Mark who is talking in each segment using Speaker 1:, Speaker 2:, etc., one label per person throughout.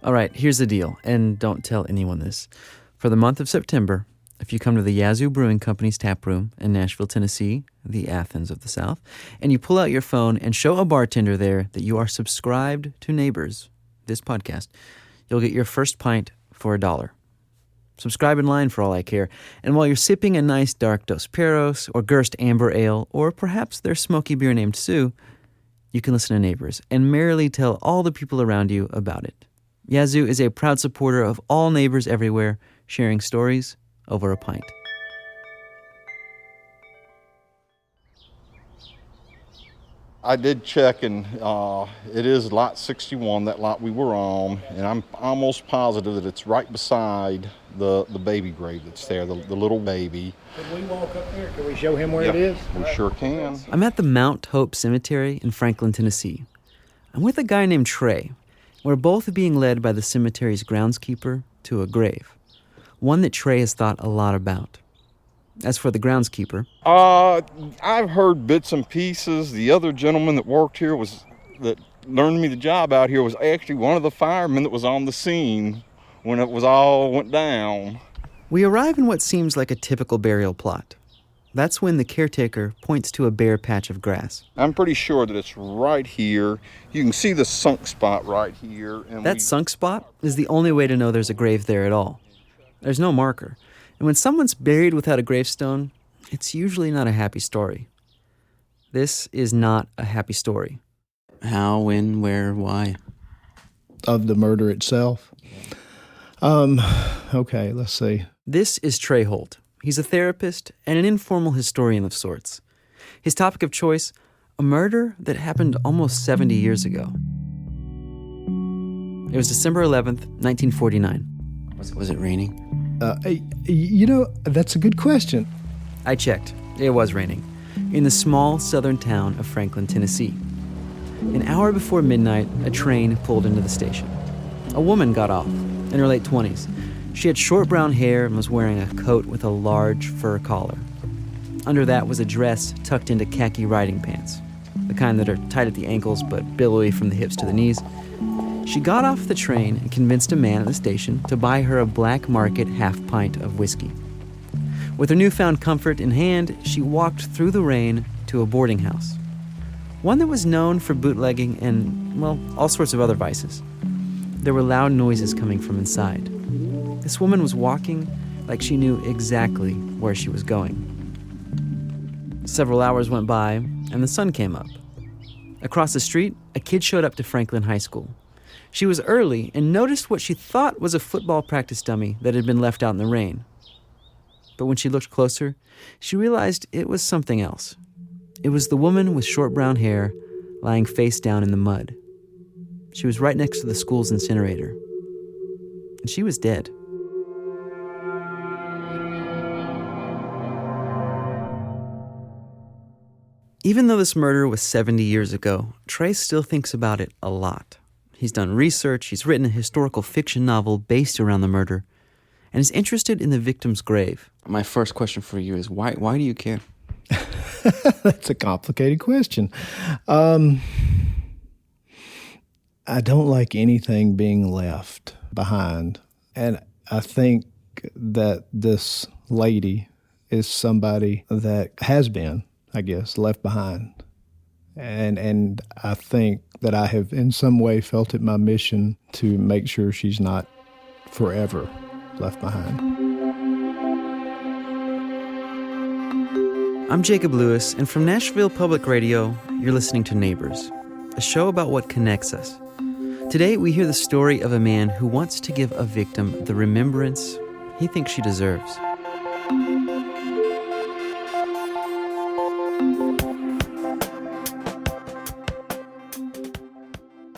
Speaker 1: All right, here's the deal, and don't tell anyone this. For the month of September, if you come to the Yazoo Brewing Company's tap room in Nashville, Tennessee, the Athens of the South, and you pull out your phone and show a bartender there that you are subscribed to Neighbors, this podcast, you'll get your first pint for $1. Subscribe in line for all I care, and while you're sipping a nice dark Dos Perros or Gerst Amber Ale, or perhaps their smoky beer named Sue, you can listen to Neighbors and merrily tell all the people around you about it. Yazoo is a proud supporter of all neighbors everywhere, sharing stories over a pint.
Speaker 2: I did check, and it is lot 61, that lot we were on, and I'm almost positive that it's right beside the baby grave that's there, the little baby.
Speaker 3: Can we walk up there? Can we show him where it is?
Speaker 2: We sure can.
Speaker 1: I'm at the Mount Hope Cemetery in Franklin, Tennessee. I'm with a guy named Trey. We're both being led by the cemetery's groundskeeper to a grave, one that Trey has thought a lot about. As for the groundskeeper,
Speaker 2: I've heard bits and pieces. The other gentleman that worked here that learned me the job out here was actually one of the firemen that was on the scene when it was all went down.
Speaker 1: we arrive in what seems like a typical burial plot. That's when the caretaker points to a bare patch of grass.
Speaker 2: I'm pretty sure that it's right here. You can see the sunk spot right here. And
Speaker 1: That sunk spot is the only way to know there's a grave there at all. There's no marker. And when someone's buried without a gravestone, it's usually not a happy story. This is not a happy story. How, when, where, why?
Speaker 3: Of the murder itself? Okay, let's see.
Speaker 1: This is Trey Holt. He's a therapist and an informal historian of sorts. His topic of choice, a murder that happened almost 70 years ago. It was December 11th, 1949. Was it raining?
Speaker 3: That's a good question.
Speaker 1: I checked. It was raining. In the small southern town of Franklin, Tennessee. An hour before midnight, a train pulled into the station. A woman got off, in her late 20s. She had short brown hair and was wearing a coat with a large fur collar. Under that was a dress tucked into khaki riding pants, the kind that are tight at the ankles but billowy from the hips to the knees. She got off the train and convinced a man at the station to buy her a black market half pint of whiskey. With her newfound comfort in hand, she walked through the rain to a boarding house. One that was known for bootlegging and, well, all sorts of other vices. There were loud noises coming from inside. This woman was walking like she knew exactly where she was going. Several hours went by, and the sun came up. Across the street, a kid showed up to Franklin High School. She was early and noticed what she thought was a football practice dummy that had been left out in the rain. But when she looked closer, she realized it was something else. It was the woman with short brown hair lying face down in the mud. She was right next to the school's incinerator. And she was dead. Even though this murder was 70 years ago, Trey still thinks about it a lot. He's done research, he's written a historical fiction novel based around the murder, and is interested in the victim's grave. My first question for you is, why do you care?
Speaker 3: That's a complicated question. I don't like anything being left behind. And I think that this lady is somebody that has been, I guess, left behind. And I think that I have in some way felt it my mission to make sure she's not forever left behind.
Speaker 1: I'm Jacob Lewis, and from Nashville Public Radio, you're listening to Neighbors, a show about what connects us. Today, we hear the story of a man who wants to give a victim the remembrance he thinks she deserves.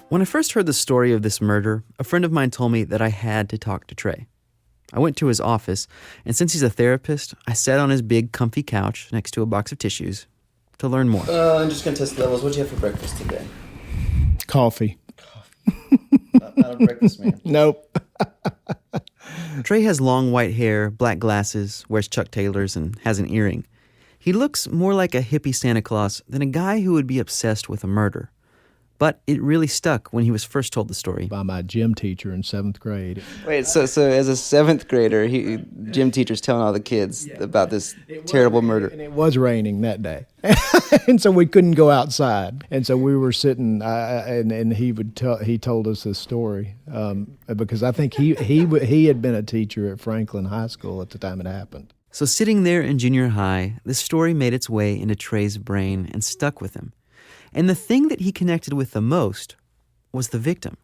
Speaker 1: When I first heard the story of this murder, a friend of mine told me that I had to talk to Trey. I went to his office, and since he's a therapist, I sat on his big, comfy couch next to a box of tissues to learn more.
Speaker 4: I'm just going to test levels. What did you have for breakfast today?
Speaker 3: Coffee.
Speaker 4: Not a breakfast man.
Speaker 3: Nope.
Speaker 1: Trey has long white hair, black glasses, wears Chuck Taylors, and has an earring. He looks more like a hippie Santa Claus than a guy who would be obsessed with a murder. But it really stuck when he was first told the story.
Speaker 3: By my gym teacher in 7th grade.
Speaker 4: Wait, so as a 7th grader, gym teacher's telling all the kids about this terrible murder.
Speaker 3: And it was raining that day. And so we couldn't go outside. And so we were sitting, and he told us this story because I think he had been a teacher at Franklin High School at the time it happened.
Speaker 1: So sitting there in junior high, this story made its way into Trey's brain and stuck with him. And the thing that he connected with the most was the victim.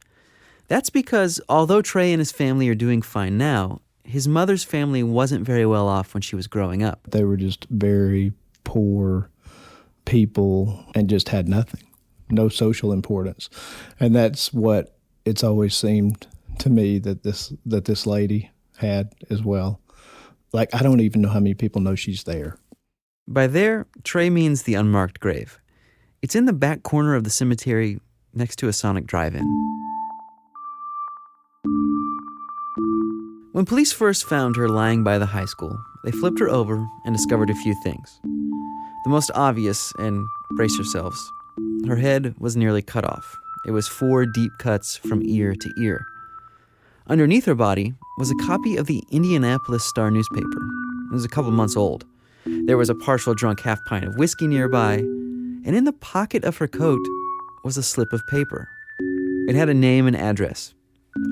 Speaker 1: That's because although Trey and his family are doing fine now, his mother's family wasn't very well off when she was growing up.
Speaker 3: They were just very poor people and just had nothing, no social importance. And that's what it's always seemed to me that this lady had as well. Like, I don't even know how many people know she's there.
Speaker 1: By there, Trey means the unmarked grave. It's in the back corner of the cemetery next to a Sonic drive-in. When police first found her lying by the high school, they flipped her over and discovered a few things. The most obvious, and brace yourselves, her head was nearly cut off. It was 4 deep cuts from ear to ear. Underneath her body was a copy of the Indianapolis Star newspaper. It was a couple months old. There was a partial drunk half pint of whiskey nearby, and in the pocket of her coat was a slip of paper. It had a name and address: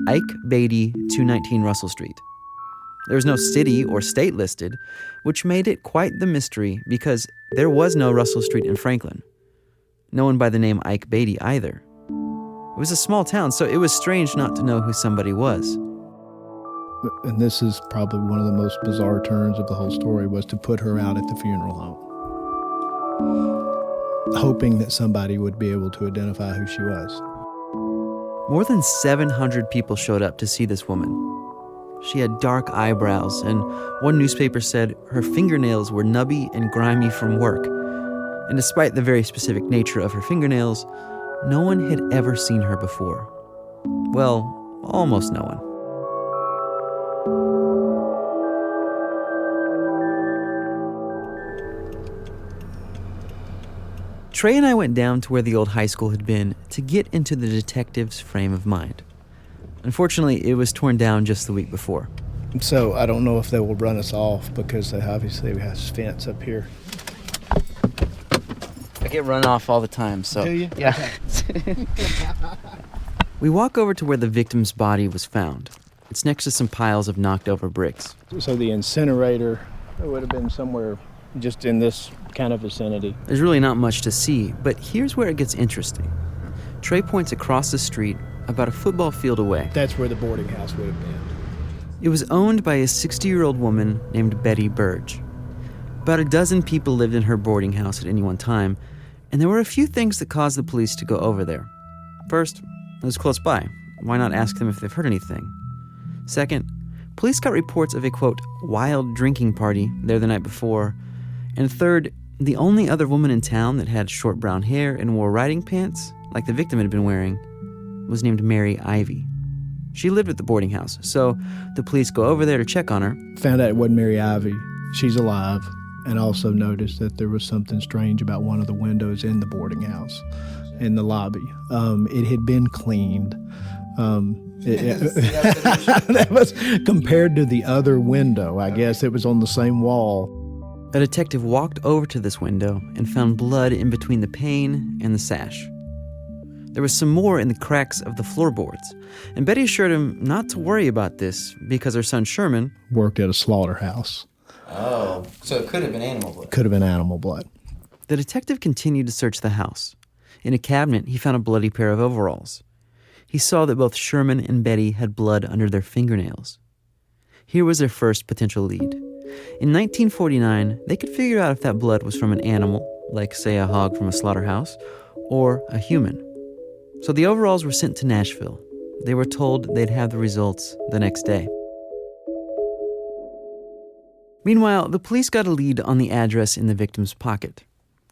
Speaker 1: Ike Beatty, 219 Russell Street. There was no city or state listed, which made it quite the mystery because there was no Russell Street in Franklin. No one by the name Ike Beatty either. It was a small town, so it was strange not to know who somebody was.
Speaker 3: And this is probably one of the most bizarre turns of the whole story, was to put her out at the funeral home, hoping that somebody would be able to identify who she was.
Speaker 1: More than 700 people showed up to see this woman. She had dark eyebrows, and one newspaper said her fingernails were nubby and grimy from work. And despite the very specific nature of her fingernails, no one had ever seen her before. Well, almost no one. Trey and I went down to where the old high school had been to get into the detective's frame of mind. Unfortunately, it was torn down just the week before.
Speaker 3: So I don't know if they will run us off because they obviously have a fence up here.
Speaker 4: I get run off all the time, so.
Speaker 3: Do you?
Speaker 4: Yeah.
Speaker 1: We walk over to where the victim's body was found. It's next to some piles of knocked over bricks.
Speaker 3: So the incinerator would have been somewhere just in this kind of vicinity.
Speaker 1: There's really not much to see, but here's where it gets interesting. Trey points across the street about a football field away.
Speaker 3: That's where the boarding house would have been.
Speaker 1: It was owned by a 60-year-old woman named Betty Burge. About a dozen people lived in her boarding house at any one time, and there were a few things that caused the police to go over there. First, it was close by. Why not ask them if they've heard anything? Second, police got reports of a, quote, wild drinking party there the night before. And third, the only other woman in town that had short brown hair and wore riding pants, like the victim had been wearing, was named Mary Ivy. She lived at the boarding house, so the police go over there to check on her.
Speaker 3: Found out it wasn't Mary Ivy. She's alive. And also noticed that there was something strange about one of the windows in the boarding house, in the lobby. It had been cleaned. That was compared to the other window. I guess it was on the same wall.
Speaker 1: A detective walked over to this window and found blood in between the pane and the sash. There was some more in the cracks of the floorboards, and Betty assured him not to worry about this because her son Sherman
Speaker 3: worked at a slaughterhouse.
Speaker 4: Oh, so it could have been animal blood.
Speaker 3: Could have been animal blood.
Speaker 1: The detective continued to search the house. In a cabinet, he found a bloody pair of overalls. He saw that both Sherman and Betty had blood under their fingernails. Here was their first potential lead. In 1949, they could figure out if that blood was from an animal, like, say, a hog from a slaughterhouse, or a human. So the overalls were sent to Nashville. They were told they'd have the results the next day. Meanwhile, the police got a lead on the address in the victim's pocket,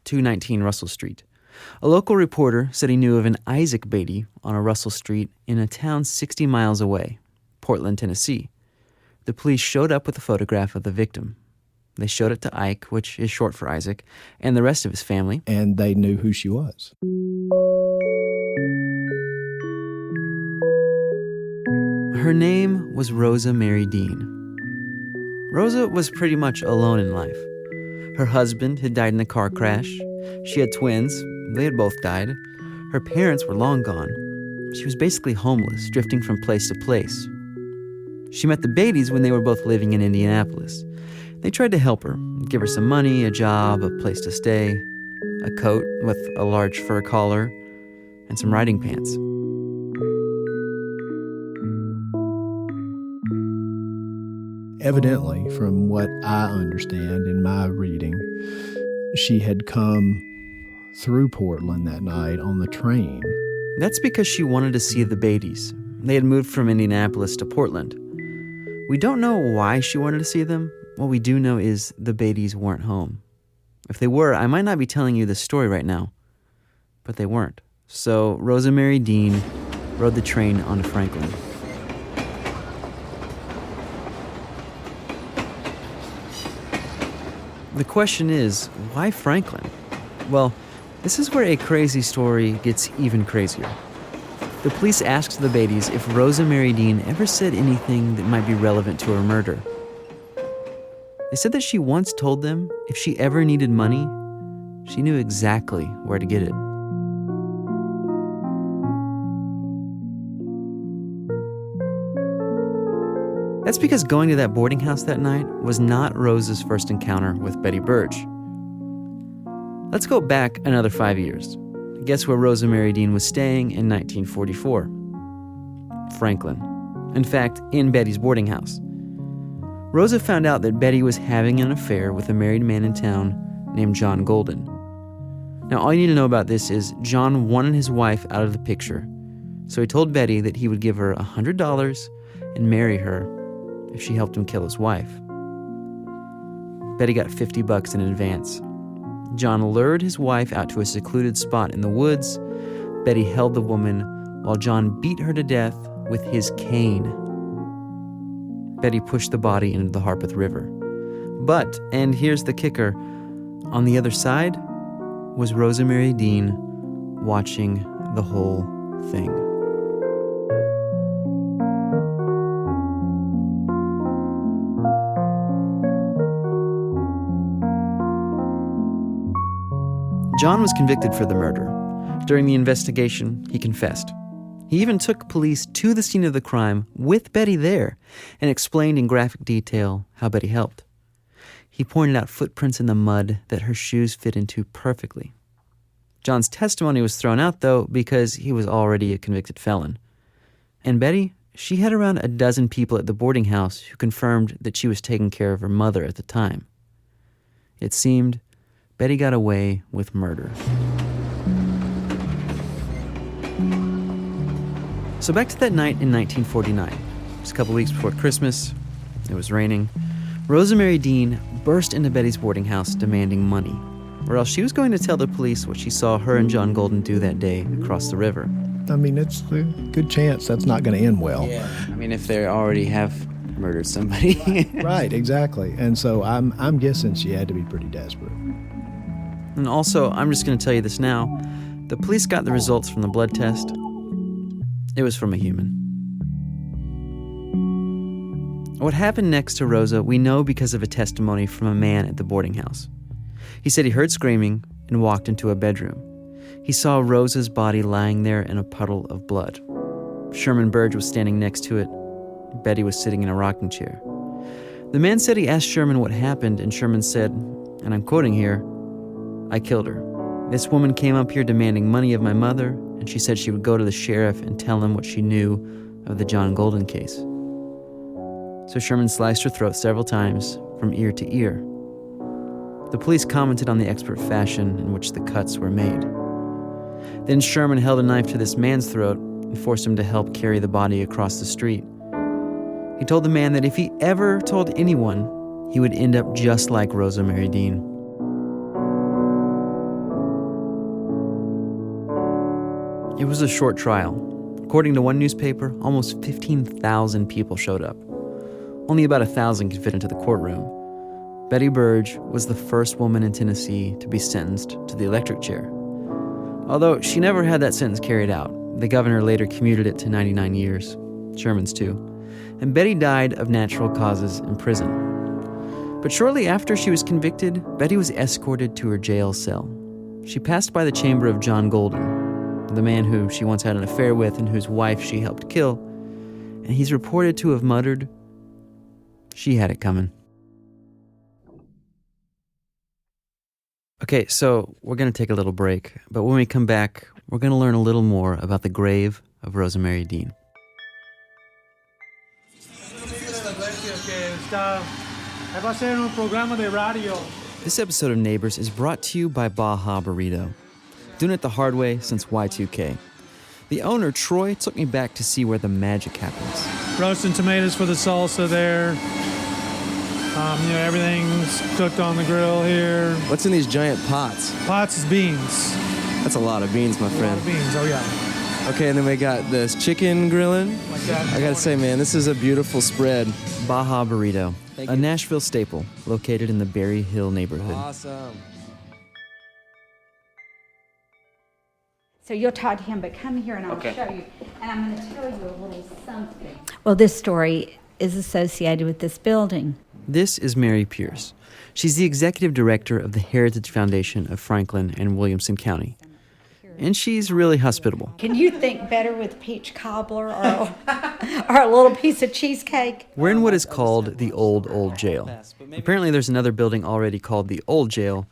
Speaker 1: 219 Russell Street. A local reporter said he knew of an Isaac Beatty on a Russell Street in a town 60 miles away, Portland, Tennessee. The police showed up with a photograph of the victim. They showed it to Ike, which is short for Isaac, and the rest of his family.
Speaker 3: And they knew who she was.
Speaker 1: Her name was Rosa Mary Dean. Rosa was pretty much alone in life. Her husband had died in a car crash. She had twins. They had both died. Her parents were long gone. She was basically homeless, drifting from place to place. She met the Beatties when they were both living in Indianapolis. They tried to help her, give her some money, a job, a place to stay, a coat with a large fur collar, and some riding pants.
Speaker 3: Evidently, from what I understand in my reading, she had come through Portland that night on the train.
Speaker 1: That's because she wanted to see the Beatties. They had moved from Indianapolis to Portland. We don't know why she wanted to see them. What we do know is the Beatties weren't home. If they were, I might not be telling you this story right now. But they weren't. So Rosa Mary Dean rode the train on to Franklin. The question is, why Franklin? Well, this is where a crazy story gets even crazier. The police asked the Beatties if Rosa Mary Dean ever said anything that might be relevant to her murder. They said that she once told them if she ever needed money, she knew exactly where to get it. That's because going to that boarding house that night was not Rosa's first encounter with Betty Burge. Let's go back another 5 years. Guess where Rosa Mary Dean was staying in 1944? Franklin. In fact, in Betty's boarding house. Rosa found out that Betty was having an affair with a married man in town named John Golden. Now, all you need to know about this is John wanted his wife out of the picture, so he told Betty that he would give her $100 and marry her if she helped him kill his wife. Betty got $50 in advance. John lured his wife out to a secluded spot in the woods. Betty held the woman while John beat her to death with his cane. Betty pushed the body into the Harpeth River. But, and here's the kicker, on the other side was Rosa Mary Dean watching the whole thing. John was convicted for the murder. During the investigation, he confessed. He even took police to the scene of the crime with Betty there and explained in graphic detail how Betty helped. He pointed out footprints in the mud that her shoes fit into perfectly. John's testimony was thrown out, though, because he was already a convicted felon. And Betty, she had around a dozen people at the boarding house who confirmed that she was taking care of her mother at the time. It seemed Betty got away with murder. So back to that night in 1949. Just a couple weeks before Christmas. It was raining. Rosa Mary Dean burst into Betty's boarding house demanding money, or else she was going to tell the police what she saw her and John Golden do that day across the river.
Speaker 3: I mean, it's a good chance that's not going to end well.
Speaker 4: Yeah. I mean, if they already have murdered somebody.
Speaker 3: Right, exactly. And so I'm guessing she had to be pretty desperate.
Speaker 1: And also, I'm just going to tell you this now, the police got the results from the blood test. It was from a human. What happened next to Rosa, we know because of a testimony from a man at the boarding house. He said he heard screaming and walked into a bedroom. He saw Rosa's body lying there in a puddle of blood. Sherman Burge was standing next to it. Betty was sitting in a rocking chair. The man said he asked Sherman what happened, and Sherman said, and I'm quoting here, "I killed her. This woman came up here demanding money of my mother, and she said she would go to the sheriff and tell him what she knew of the John Golden case." So Sherman sliced her throat several times from ear to ear. The police commented on the expert fashion in which the cuts were made. Then Sherman held a knife to this man's throat and forced him to help carry the body across the street. He told the man that if he ever told anyone, he would end up just like Rosa Mary Dean. It was a short trial. According to one newspaper, almost 15,000 people showed up. Only about 1,000 could fit into the courtroom. Betty Burge was the first woman in Tennessee to be sentenced to the electric chair. Although she never had that sentence carried out. The governor later commuted it to 99 years. Sherman's too. and Betty died of natural causes in prison. But shortly after she was convicted, Betty was escorted to her jail cell. She passed by the chamber of John Golden, the man who she once had an affair with and whose wife she helped kill, and he's reported to have muttered, "She had it coming." Okay, so we're going to take a little break, but when we come back, we're going to learn a little more about the grave of Rosa Mary Dean. This episode of Neighbors is brought to you by Baja Burrito. Doing it the hard way since Y2K. The owner, Troy, took me back to see where the magic happens.
Speaker 5: Roasting tomatoes for the salsa there. Everything's cooked on the grill here.
Speaker 4: What's in these giant pots?
Speaker 5: Pots is beans.
Speaker 4: That's a lot of beans, my
Speaker 5: A lot
Speaker 4: friend.
Speaker 5: of beans, oh yeah.
Speaker 4: Okay, and then we got this chicken grilling.
Speaker 5: Like that.
Speaker 4: I gotta say, man, this is a beautiful spread.
Speaker 1: Baja Burrito,
Speaker 4: Thank
Speaker 1: a
Speaker 4: you.
Speaker 1: Nashville staple located in the Berry Hill neighborhood.
Speaker 4: Awesome.
Speaker 6: So you'll talk to him, but come here and I'll
Speaker 4: Okay.
Speaker 6: show you. And I'm going to tell you a little something. Well, this story is associated with this building.
Speaker 1: This is Mary Pierce. She's the executive director of the Heritage Foundation of Franklin and Williamson County. And she's really hospitable.
Speaker 6: Can you think better with peach cobbler or a little piece of cheesecake?
Speaker 1: We're in what is called the old jail. Apparently there's another building already called the old jail,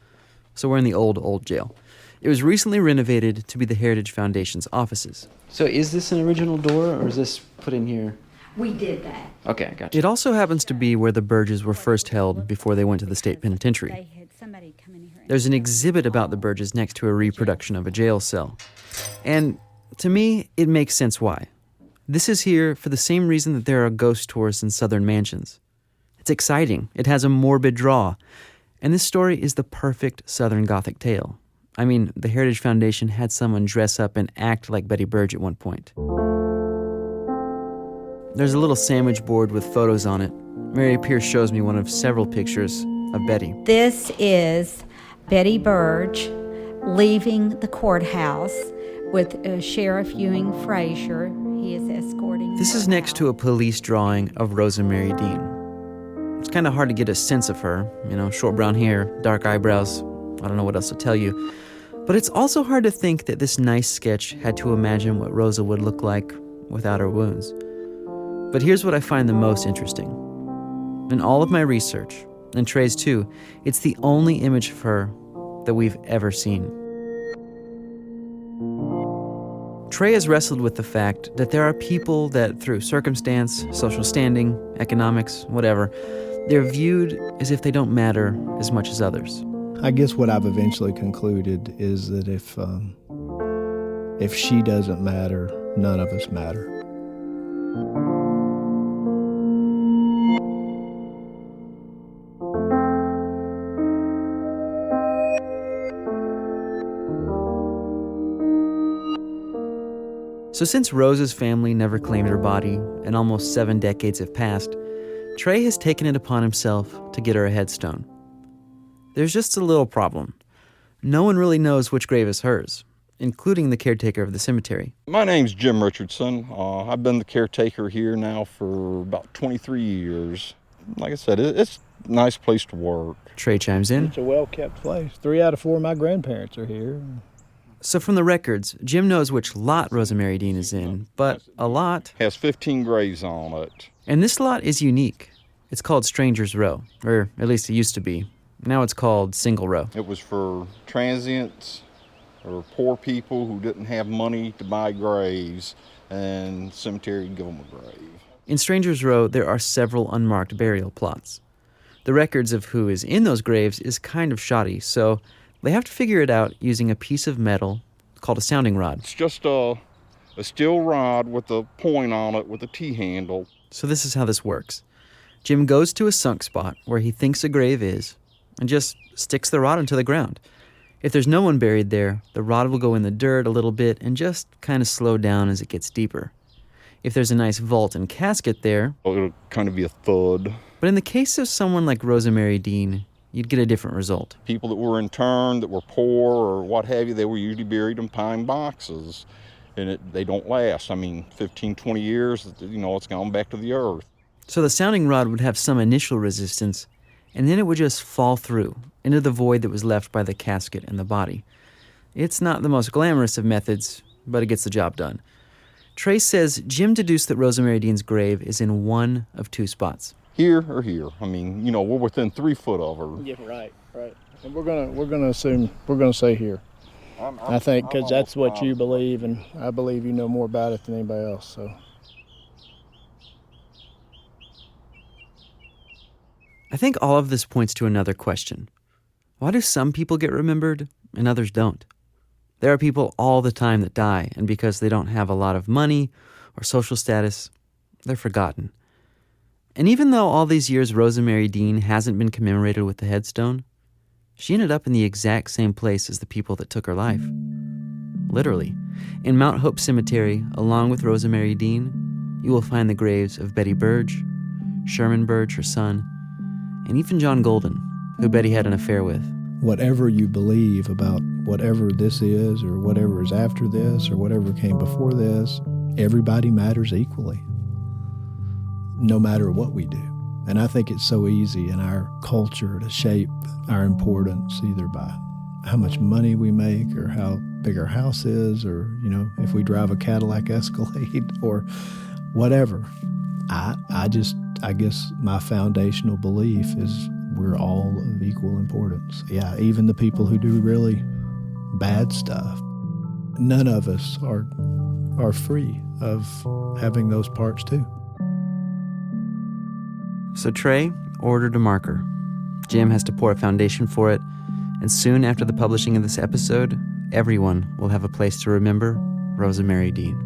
Speaker 1: so we're in the old jail. It was recently renovated to be the Heritage Foundation's offices.
Speaker 4: So is this an original door, or is this put in here?
Speaker 6: We did that.
Speaker 4: Okay, I gotcha.
Speaker 1: It also happens to be where the Burges were first held before they went to the state penitentiary.
Speaker 6: They had somebody come in here.
Speaker 1: There's an exhibit about the Burges next to a reproduction of a jail cell. And to me, it makes sense why. This is here for the same reason that there are ghost tours in southern mansions. It's exciting. It has a morbid draw. And this story is the perfect Southern Gothic tale. I mean, the Heritage Foundation had someone dress up and act like Betty Burge at one point. There's a little sandwich board with photos on it. Mary Pierce shows me one of several pictures of Betty.
Speaker 6: This is Betty Burge leaving the courthouse with Sheriff Ewing Frazier. He is escorting
Speaker 1: This
Speaker 6: her
Speaker 1: is next to a police drawing of Rosa Mary Dean. It's kind of hard to get a sense of her. Short brown hair, dark eyebrows. I don't know what else to tell you. But it's also hard to think that this nice sketch had to imagine what Rosa would look like without her wounds. But here's what I find the most interesting. In all of my research, and Trey's too, it's the only image of her that we've ever seen. Trey has wrestled with the fact that there are people that through circumstance, social standing, economics, whatever, they're viewed as if they don't matter as much as others.
Speaker 3: I guess what I've eventually concluded is that if she doesn't matter, none of us matter.
Speaker 1: So since Rosa's family never claimed her body and almost 7 decades have passed, Trey has taken it upon himself to get her a headstone. There's just a little problem. No one really knows which grave is hers, including the caretaker of the cemetery.
Speaker 2: My name's Jim Richardson. I've been the caretaker here now for about 23 years. Like I said, it's a nice place to work.
Speaker 1: Trey chimes in.
Speaker 3: It's a well-kept place. 3 out of 4 of my grandparents are here.
Speaker 1: So from the records, Jim knows which lot Rosa Mary Dean is in, but a lot,
Speaker 2: Has 15 graves on it.
Speaker 1: and this lot is unique. It's called Stranger's Row, or at least it used to be. Now it's called Single Row.
Speaker 2: It was for transients or poor people who didn't have money to buy graves, and the cemetery would give them a grave.
Speaker 1: In Stranger's Row, there are several unmarked burial plots. The records of who is in those graves is kind of shoddy, so they have to figure it out using a piece of metal called a sounding rod.
Speaker 2: It's just a steel rod with a point on it with a T-handle.
Speaker 1: So this is how this works. Jim goes to a sunk spot where he thinks a grave is and just sticks the rod into the ground. If there's no one buried there, the rod will go in the dirt a little bit and just kind of slow down as it gets deeper. If there's a nice vault and casket there,
Speaker 2: It'll kind of be a thud.
Speaker 1: but in the case of someone like Rosa Mary Dean, you'd get a different result.
Speaker 2: People that were interned, that were poor or what have you, they were usually buried in pine boxes. and they don't last. I mean, 15, 20 years, it's gone back to the earth.
Speaker 1: So the sounding rod would have some initial resistance, and then it would just fall through into the void that was left by the casket and the body. It's not the most glamorous of methods, but it gets the job done. Trey says Jim deduced that Rosa Mary Dean's grave is in one of two spots.
Speaker 2: Here or here. I mean, we're within 3 foot of her.
Speaker 3: Yeah, right. And we're gonna assume we're gonna say here. I think because that's what you believe, and I believe you know more about it than anybody else. So.
Speaker 1: I think all of this points to another question. Why do some people get remembered and others don't? There are people all the time that die, and because they don't have a lot of money or social status, they're forgotten. And even though all these years Rosa Mary Dean hasn't been commemorated with the headstone, she ended up in the exact same place as the people that took her life. Literally. In Mount Hope Cemetery, along with Rosa Mary Dean, you will find the graves of Betty Burge, Sherman Burge, her son, and even John Golden, who Betty had an affair with.
Speaker 3: Whatever you believe about whatever this is or whatever is after this or whatever came before this, everybody matters equally, no matter what we do. And I think it's so easy in our culture to shape our importance either by how much money we make or how big our house is or, if we drive a Cadillac Escalade or whatever. I guess my foundational belief is we're all of equal importance. Yeah, even the people who do really bad stuff. None of us are free of having those parts too.
Speaker 1: So Trey ordered a marker. Jim has to pour a foundation for it, and soon after the publishing of this episode, everyone will have a place to remember Rosa Mary Dean.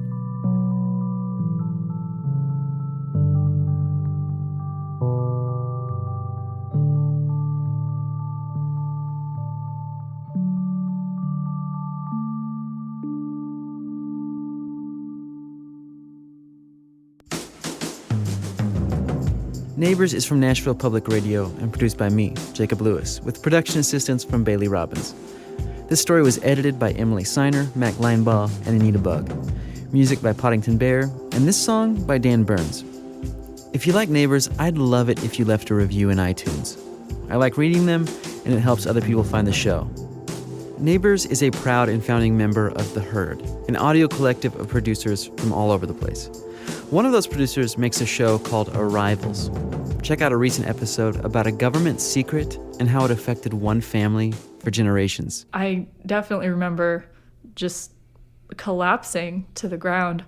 Speaker 1: Neighbors is from Nashville Public Radio and produced by me, Jacob Lewis, with production assistance from Bailey Robbins. This story was edited by Emily Seiner, Mac Linebaugh, and Anita Bug. Music by Poddington Bear, and this song by Dan Burns. If you like Neighbors, I'd love it if you left a review in iTunes. I like reading them, and it helps other people find the show. Neighbors is a proud and founding member of The Herd, an audio collective of producers from all over the place. One of those producers makes a show called Arrivals. Check out a recent episode about a government secret and how it affected one family for generations.
Speaker 7: I definitely remember just collapsing to the ground,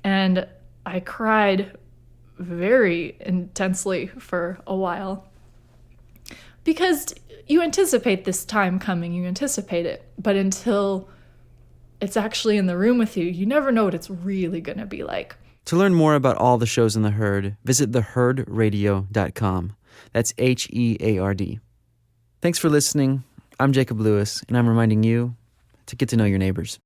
Speaker 7: and I cried very intensely for a while because you anticipate this time coming, you anticipate it, but until it's actually in the room with you, you never know what it's really going to be like.
Speaker 1: To learn more about all the shows in The Herd, visit theherdradio.com. That's HEARD. Thanks for listening. I'm Jacob Lewis, and I'm reminding you to get to know your neighbors.